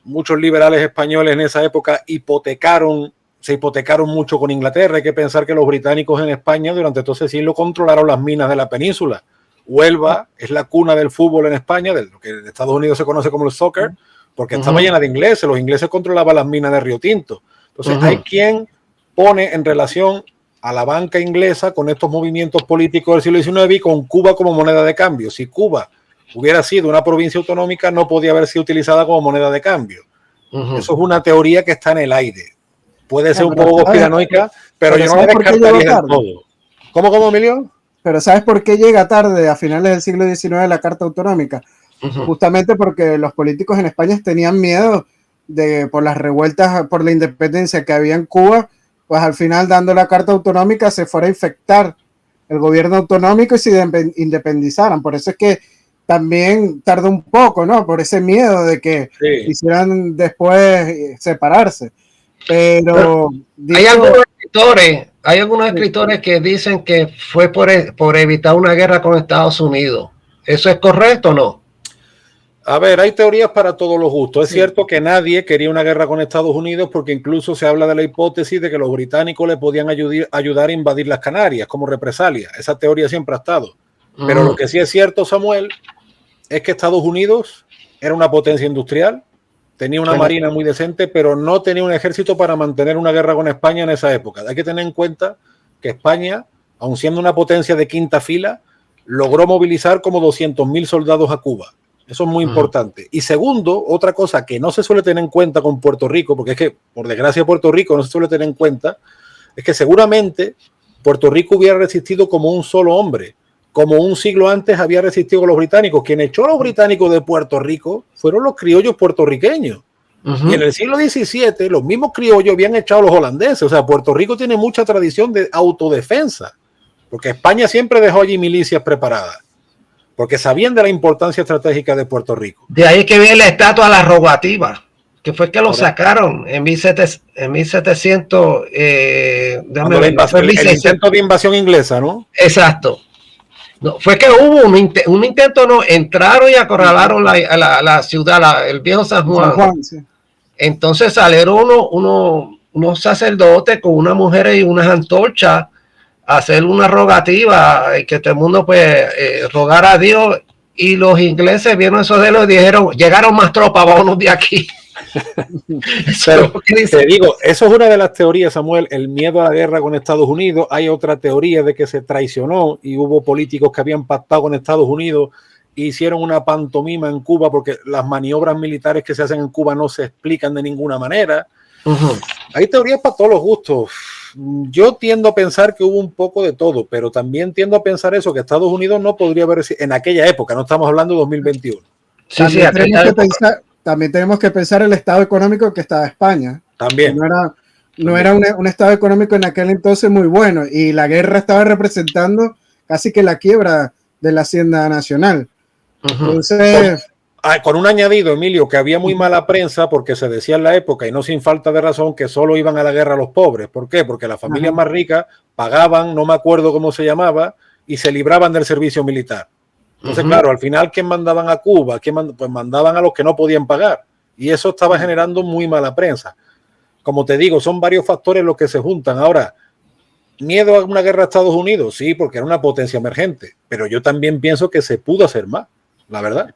muchos liberales españoles en esa época se hipotecaron mucho con Inglaterra. Hay que pensar que los británicos en España durante todo ese siglo controlaron las minas de la península. Huelva es la cuna del fútbol en España, de lo que en Estados Unidos se conoce como el soccer, porque estaba llena de ingleses. Los ingleses controlaban las minas de Río Tinto. Entonces hay quien pone en relación a la banca inglesa con estos movimientos políticos del siglo XIX y con Cuba como moneda de cambio. Si Cuba hubiera sido una provincia autonómica, no podía haber sido utilizada como moneda de cambio. Eso es una teoría que está en el aire. Puede ser un poco conspiranoica, pero yo no la descartaría del todo. ¿Cómo, Emilio? Pero ¿sabes por qué llega tarde, a finales del siglo XIX, la Carta Autonómica? Justamente porque los políticos en España tenían miedo por las revueltas por la independencia que había en Cuba, pues al final, dando la Carta Autonómica, se fuera a infectar el gobierno autonómico y se independizaran. Por eso es que también tardó un poco, ¿no? Por ese miedo de que quisieran después separarse. Pero hay algunos escritores que dicen que fue por evitar una guerra con Estados Unidos. ¿Eso es correcto o no? A ver, hay teorías para todos los gustos. Es cierto que nadie quería una guerra con Estados Unidos, porque incluso se habla de la hipótesis de que los británicos le podían ayudar a invadir las Canarias como represalia. Esa teoría siempre ha estado. Pero lo que sí es cierto, Samuel, es que Estados Unidos era una potencia industrial, tenía una marina muy decente, pero no tenía un ejército para mantener una guerra con España en esa época. Hay que tener en cuenta que España, aun siendo una potencia de quinta fila, logró movilizar como 200.000 soldados a Cuba. Eso es muy importante. Y segundo, otra cosa que no se suele tener en cuenta con Puerto Rico, porque es que, por desgracia, Puerto Rico no se suele tener en cuenta, es que seguramente Puerto Rico hubiera resistido como un solo hombre, como un siglo antes había resistido los británicos. Quien echó a los británicos de Puerto Rico fueron los criollos puertorriqueños. Y en el siglo XVII, los mismos criollos habían echado a los holandeses. O sea, Puerto Rico tiene mucha tradición de autodefensa, porque España siempre dejó allí milicias preparadas, porque sabían de la importancia estratégica de Puerto Rico. De ahí que viene la estatua de la rogativa, que fue que lo sacaron en 1700. El intento de invasión inglesa, ¿no? Exacto. No, fue que hubo un intento, no, entraron y acorralaron la ciudad, el viejo San Juan. Sí. Entonces salieron unos sacerdotes con unas mujeres y unas antorchas a hacer una rogativa, que todo el mundo pues rogar a Dios, y los ingleses vieron eso de los y dijeron, llegaron más tropas, vámonos de aquí. Pero te digo, eso es una de las teorías, Samuel, el miedo a la guerra con Estados Unidos. Hay otra teoría de que se traicionó y hubo políticos que habían pactado con Estados Unidos e hicieron una pantomima en Cuba, porque las maniobras militares que se hacen en Cuba no se explican de ninguna manera. Hay teorías para todos los gustos. Yo tiendo a pensar que hubo un poco de todo, pero también tiendo a pensar eso, que Estados Unidos no podría haber sido en aquella época, no estamos hablando de 2021. También tenemos que pensar el estado económico que estaba España. También. No era un estado económico en aquel entonces muy bueno, y la guerra estaba representando casi que la quiebra de la Hacienda Nacional. Entonces... Con un añadido, Emilio, que había muy mala prensa, porque se decía en la época, y no sin falta de razón, que solo iban a la guerra los pobres. ¿Por qué? Porque las familias más ricas pagaban, no me acuerdo cómo se llamaba, y se libraban del servicio militar. Entonces, claro, al final, ¿quién mandaban a Cuba? Pues mandaban a los que no podían pagar. Y eso estaba generando muy mala prensa. Como te digo, son varios factores los que se juntan. Ahora, ¿miedo a una guerra a Estados Unidos? Sí, porque era una potencia emergente. Pero yo también pienso que se pudo hacer más, la verdad.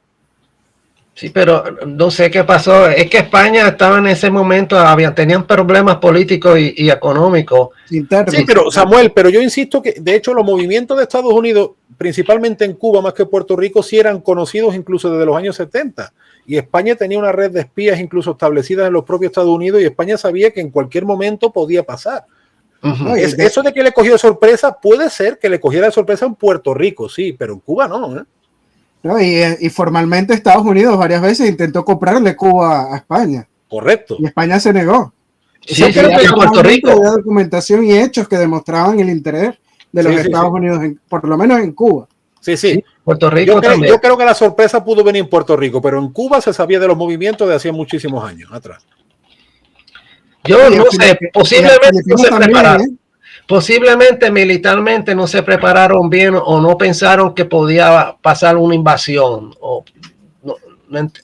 Sí, pero no sé qué pasó. Es que España estaba en ese momento, tenían problemas políticos y económicos. Sí, pero Samuel, pero yo insisto que de hecho los movimientos de Estados Unidos, principalmente en Cuba más que Puerto Rico, sí eran conocidos incluso desde los años 70. Y España tenía una red de espías incluso establecida en los propios Estados Unidos y España sabía que en cualquier momento podía pasar. Eso de que le cogió de sorpresa, puede ser que le cogiera de sorpresa en Puerto Rico, sí, pero en Cuba no, ¿eh? No, y formalmente Estados Unidos varias veces intentó comprarle Cuba a España. Correcto. Y España se negó. Sí, creo que Puerto Rico. Había documentación y hechos que demostraban el interés de los Estados Unidos, por lo menos en Cuba. Sí. Puerto Rico yo creo que la sorpresa pudo venir en Puerto Rico, pero en Cuba se sabía de los movimientos de hacía muchísimos años atrás. Yo no sé, posiblemente no se prepararon. Posiblemente militarmente no se prepararon bien o no pensaron que podía pasar una invasión. O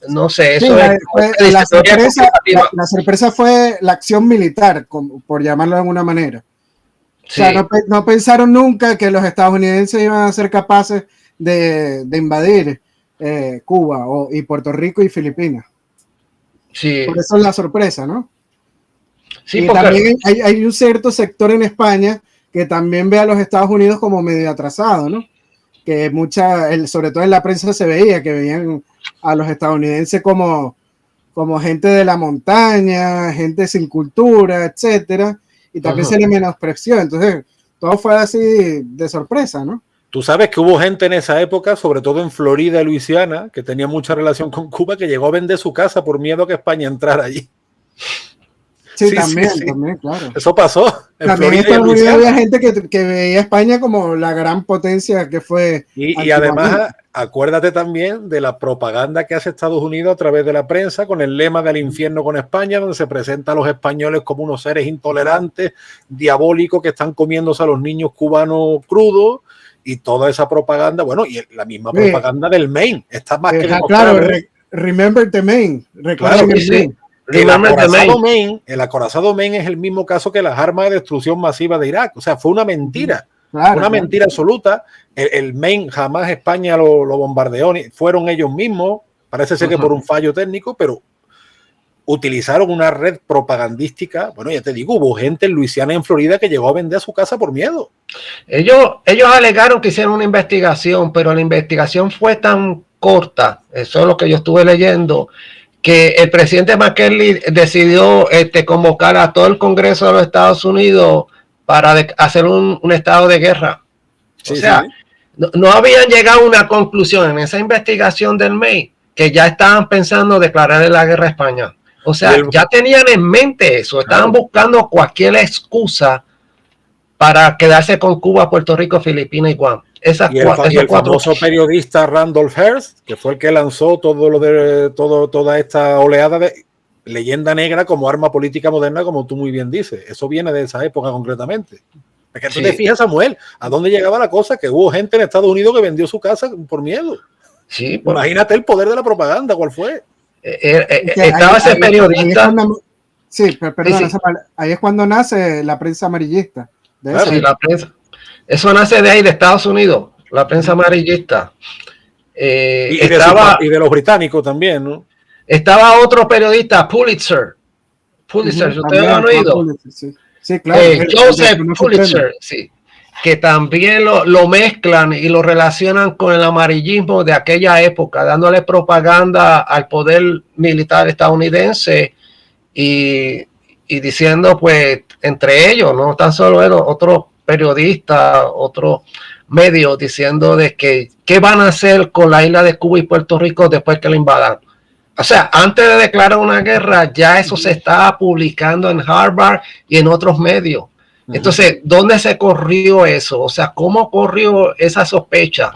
no sé, eso sí, la sorpresa fue la acción militar, por llamarlo de alguna manera. Sí. O sea, no pensaron nunca que los estadounidenses iban a ser capaces de invadir Cuba y Puerto Rico y Filipinas. Sí. Por eso es la sorpresa, ¿no? Sí, y también hay un cierto sector en España que también ve a los Estados Unidos como medio atrasado, ¿no? Que sobre todo en la prensa se veía que veían a los estadounidenses como gente de la montaña, gente sin cultura, etcétera, y también se le menospreció. Entonces, todo fue así de sorpresa, ¿no? Tú sabes que hubo gente en esa época, sobre todo en Florida y Luisiana, que tenía mucha relación con Cuba, que llegó a vender su casa por miedo a que España entrara allí. Sí, también, claro. Eso pasó. También en Estados Unidos había gente que veía a España como la gran potencia que fue. Y además, acuérdate también de la propaganda que hace Estados Unidos a través de la prensa con el lema del infierno con España, donde se presenta a los españoles como unos seres intolerantes, diabólicos, que están comiéndose a los niños cubanos crudos. Y toda esa propaganda, bueno, y la misma propaganda del Maine. Está más que demostrado. Claro, remember the Maine. Claro que sí. El acorazado Maine es el mismo caso que las armas de destrucción masiva de Irak. O sea, fue una mentira. Mentira absoluta. El Maine jamás España lo bombardeó. Fueron ellos mismos. Parece ser que por un fallo técnico, pero utilizaron una red propagandística. Bueno, ya te digo, hubo gente en Luisiana y en Florida que llegó a vender su casa por miedo. Ellos alegaron que hicieron una investigación, pero la investigación fue tan corta, eso es lo que yo estuve leyendo, que el presidente McKinley decidió convocar a todo el Congreso de los Estados Unidos para hacer un estado de guerra. Sí, o sea, no habían llegado a una conclusión en esa investigación del Maine que ya estaban pensando declararle la guerra a España. O sea, ya tenían en mente eso, estaban buscando cualquier excusa para quedarse con Cuba, Puerto Rico, Filipinas y Guam. El famoso periodista Randolph Hearst, que fue el que lanzó toda esta oleada de leyenda negra como arma política moderna, como tú muy bien dices. Eso viene de esa época concretamente. Es que tú te fijas, Samuel, a dónde llegaba la cosa, que hubo gente en Estados Unidos que vendió su casa por miedo. Sí, imagínate el poder de la propaganda, ¿cuál fue? Estaba ese periodista. Ahí es cuando nace la prensa amarillista. Sí, la prensa. Eso nace de ahí, de Estados Unidos, la prensa amarillista. Y de los británicos también, ¿no? Estaba otro periodista, Pulitzer. ¿Ustedes lo han oído? Sí, claro. Joseph Pulitzer, sí. Que también lo mezclan y lo relacionan con el amarillismo de aquella época, dándole propaganda al poder militar estadounidense y diciendo, pues, entre ellos, no tan solo él, otros periodistas, otros medios, diciendo de que qué van a hacer con la isla de Cuba y Puerto Rico después que la invadan. O sea, antes de declarar una guerra, ya eso se estaba publicando en Harvard y en otros medios. Entonces, ¿dónde se corrió eso? O sea, ¿cómo corrió esa sospecha?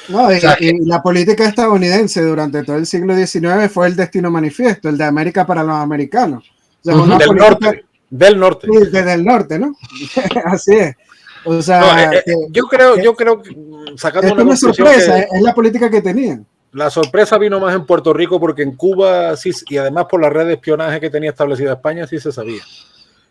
No, y la política estadounidense durante todo el siglo XIX fue el destino manifiesto, el de América para los americanos. O sea, del norte. Sí, desde el norte, ¿no? Así es. O sea, No, yo creo que sacando es una una conclusión sorpresa, que es la política que tenían. la sorpresa vino más en Puerto Rico porque en Cuba sí, y además por la red de espionaje que tenía establecida España sí se sabía.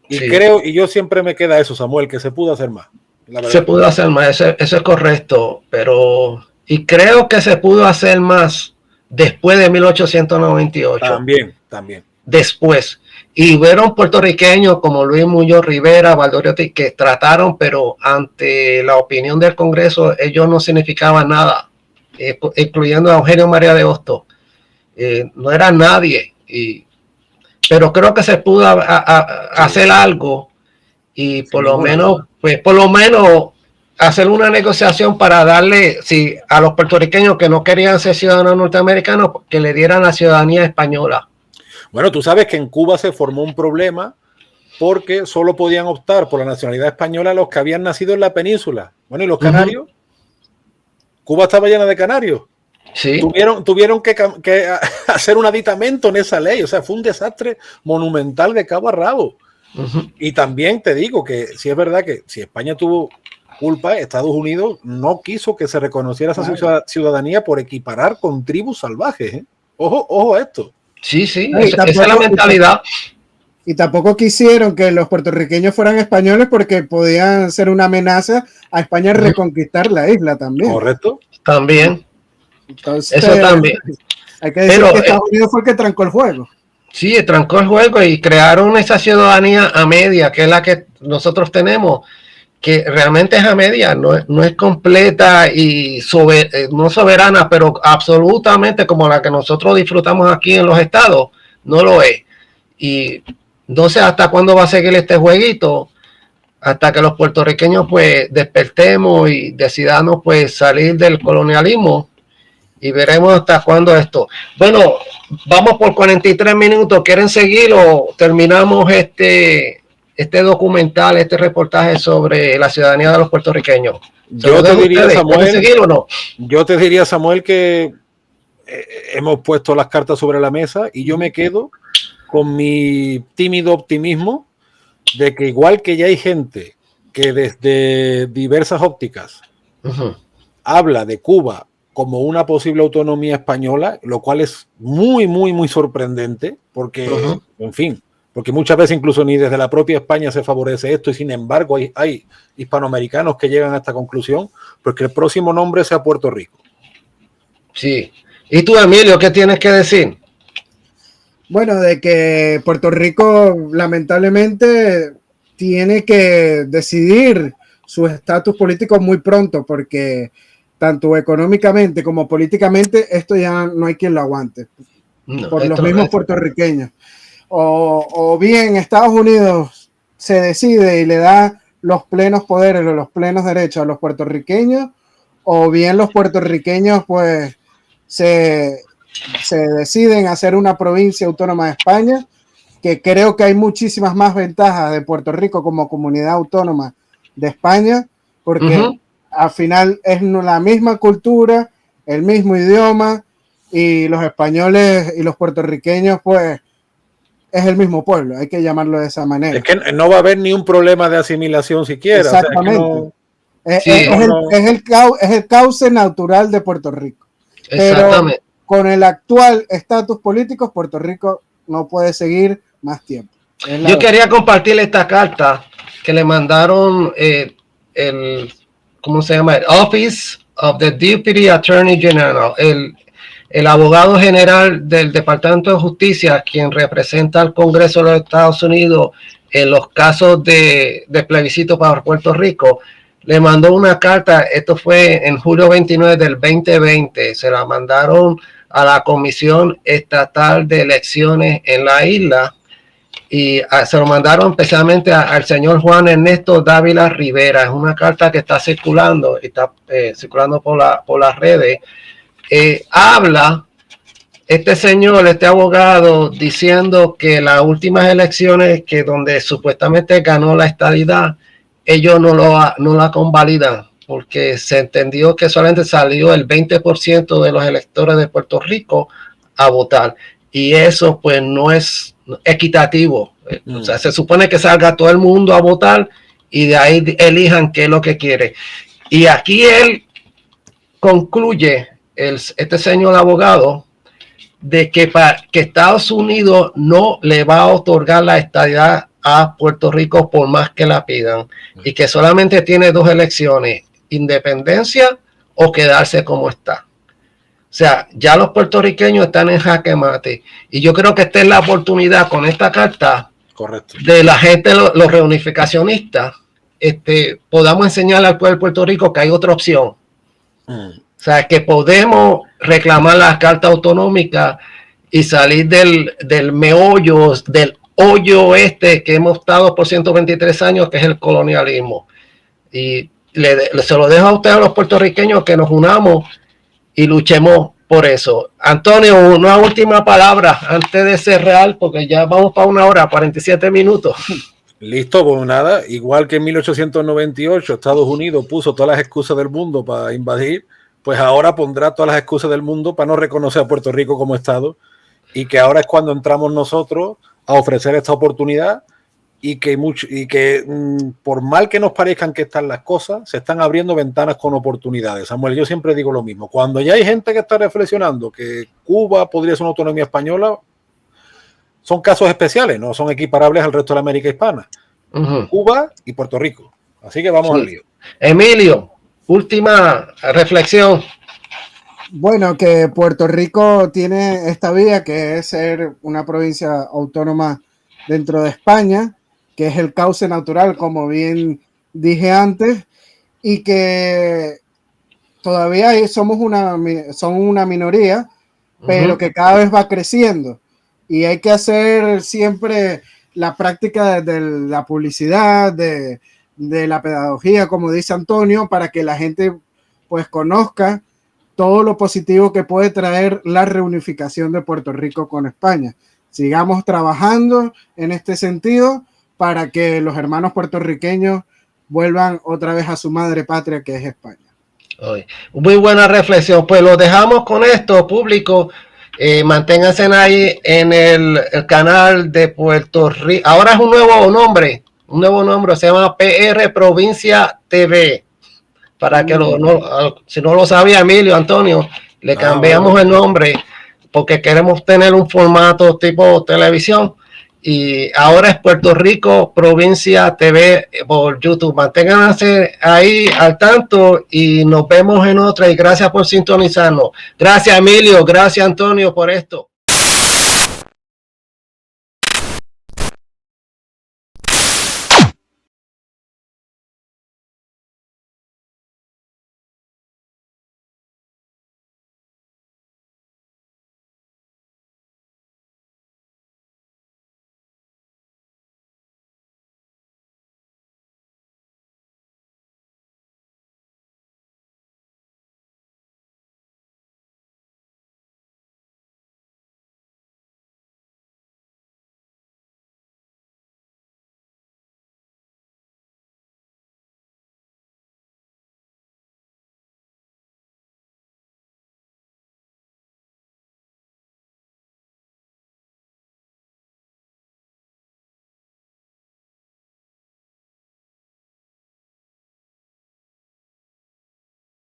Y Sí. creo, y yo siempre me queda eso, Samuel, que se pudo hacer más. La verdad. Se pudo hacer más, eso es correcto, pero y creo que se pudo hacer más después de 1898. También. Después. Y hubieron puertorriqueños como Luis Muñoz Rivera, Valdoriotti, que trataron, pero ante la opinión del Congreso, ellos no significaban nada, incluyendo a Eugenio María de Hostos. No era nadie. Pero creo que se pudo hacer algo y por lo menos, hacer una negociación para darle, a los puertorriqueños que no querían ser ciudadanos norteamericanos, que le dieran la ciudadanía española. Bueno, tú sabes que en Cuba se formó un problema porque solo podían optar por la nacionalidad española los que habían nacido en la península. Bueno, ¿y los canarios? Cuba estaba llena de canarios. Sí. Tuvieron que hacer un aditamento en esa ley. O sea, fue un desastre monumental de cabo a rabo. Y también te digo que si es verdad que si España tuvo culpa, Estados Unidos no quiso que se reconociera esa ciudadanía por equiparar con tribus salvajes. ¿Eh? Ojo a esto. Sí, esa es la mentalidad. Y tampoco quisieron que los puertorriqueños fueran españoles porque podían ser una amenaza a España reconquistar la isla también. Correcto. También. Entonces, eso también. Hay que decir que Estados Unidos fue el que trancó el juego. Sí, trancó el juego y crearon esa ciudadanía a media, que es la que nosotros tenemos, que realmente es a media, no es completa y no soberana, pero absolutamente como la que nosotros disfrutamos aquí en los estados, no lo es. Y no sé hasta cuándo va a seguir este jueguito, hasta que los puertorriqueños pues despertemos y decidamos pues salir del colonialismo y veremos hasta cuándo esto. Bueno, vamos por 43 minutos, ¿quieren seguir o terminamos este documental, este reportaje sobre la ciudadanía de los puertorriqueños? Yo te diría, Samuel, seguir o no? Yo te diría, Samuel, que hemos puesto las cartas sobre la mesa y yo me quedo con mi tímido optimismo de que igual que ya hay gente que desde diversas ópticas habla de Cuba como una posible autonomía española, lo cual es muy, muy, muy sorprendente porque, en fin, porque muchas veces incluso ni desde la propia España se favorece esto y sin embargo hay hispanoamericanos que llegan a esta conclusión, porque el próximo nombre sea Puerto Rico. Sí. ¿Y tú, Emilio, qué tienes que decir? Bueno, de que Puerto Rico lamentablemente tiene que decidir su estatus político muy pronto porque tanto económicamente como políticamente esto ya no hay quien lo aguante por los mismos puertorriqueños. O bien Estados Unidos se decide y le da los plenos poderes o los plenos derechos a los puertorriqueños, o bien los puertorriqueños pues se deciden hacer una provincia autónoma de España, que creo que hay muchísimas más ventajas de Puerto Rico como comunidad autónoma de España, porque al final es la misma cultura, el mismo idioma, y los españoles y los puertorriqueños pues es el mismo pueblo, hay que llamarlo de esa manera. Es que no va a haber ni un problema de asimilación siquiera. Exactamente. Es el cauce natural de Puerto Rico. Exactamente. Pero con el actual estatus político, Puerto Rico no puede seguir más tiempo. Yo quería compartir esta carta que le mandaron ¿cómo se llama? El Office of the Deputy Attorney General, el abogado general del Departamento de Justicia, quien representa al Congreso de los Estados Unidos en los casos de plebiscito para Puerto Rico. Le mandó una carta, esto fue en julio 29 del 2020, se la mandaron a la Comisión Estatal de Elecciones en la isla y se lo mandaron especialmente al señor Juan Ernesto Dávila Rivera. Es una carta que está circulando por las redes. Habla este señor, este abogado, diciendo que las últimas elecciones que donde supuestamente ganó la estadidad, ellos no la convalidan porque se entendió que solamente salió el 20% de los electores de Puerto Rico a votar y eso pues no es equitativo. O sea, se supone que salga todo el mundo a votar y de ahí elijan qué es lo que quiere. Y aquí él concluye, este señor abogado, de que Estados Unidos no le va a otorgar la estadidad a Puerto Rico por más que la pidan, y que solamente tiene dos elecciones: independencia o quedarse como está. O sea, ya los puertorriqueños están en jaque mate, y yo creo que esta es la oportunidad con esta carta. Correcto. De la gente, los reunificacionistas, podamos enseñarle al pueblo de Puerto Rico que hay otra opción. O sea, que podemos reclamar la carta autonómica y salir del meollo, del hoyo que hemos estado por 123 años, que es el colonialismo. Y se lo dejo a ustedes, a los puertorriqueños, que nos unamos y luchemos por eso. Antonio, una última palabra antes de cerrar, porque ya vamos para 1 hora, 47 minutos. Listo, pues nada, igual que en 1898 Estados Unidos puso todas las excusas del mundo para invadir, pues ahora pondrá todas las excusas del mundo para no reconocer a Puerto Rico como Estado, y que ahora es cuando entramos nosotros a ofrecer esta oportunidad, y que por mal que nos parezcan que están las cosas, se están abriendo ventanas con oportunidades. Samuel, yo siempre digo lo mismo, cuando ya hay gente que está reflexionando que Cuba podría ser una autonomía española, son casos especiales, no son equiparables al resto de la América hispana. Cuba y Puerto Rico. Así que vamos al lío. Emilio, última reflexión. Bueno, que Puerto Rico tiene esta vía, que es ser una provincia autónoma dentro de España, que es el cauce natural, como bien dije antes, y que todavía son una minoría, pero que cada vez va creciendo. Y hay que hacer siempre la práctica de la publicidad, de la pedagogía, como dice Antonio, para que la gente pues conozca todo lo positivo que puede traer la reunificación de Puerto Rico con España. Sigamos trabajando en este sentido para que los hermanos puertorriqueños vuelvan otra vez a su madre patria, que es España. Muy buena reflexión. Pues lo dejamos con esto, público. Manténganse ahí en el canal de Puerto Rico. Ahora es un nuevo nombre, se llama PR Provincia TV. Para que si no lo sabía Emilio, Antonio, le cambiamos el nombre porque queremos tener un formato tipo televisión, y ahora es Puerto Rico Provincia TV por YouTube. Manténganse ahí al tanto y nos vemos en otra, y gracias por sintonizarnos. Gracias Emilio, gracias Antonio por esto.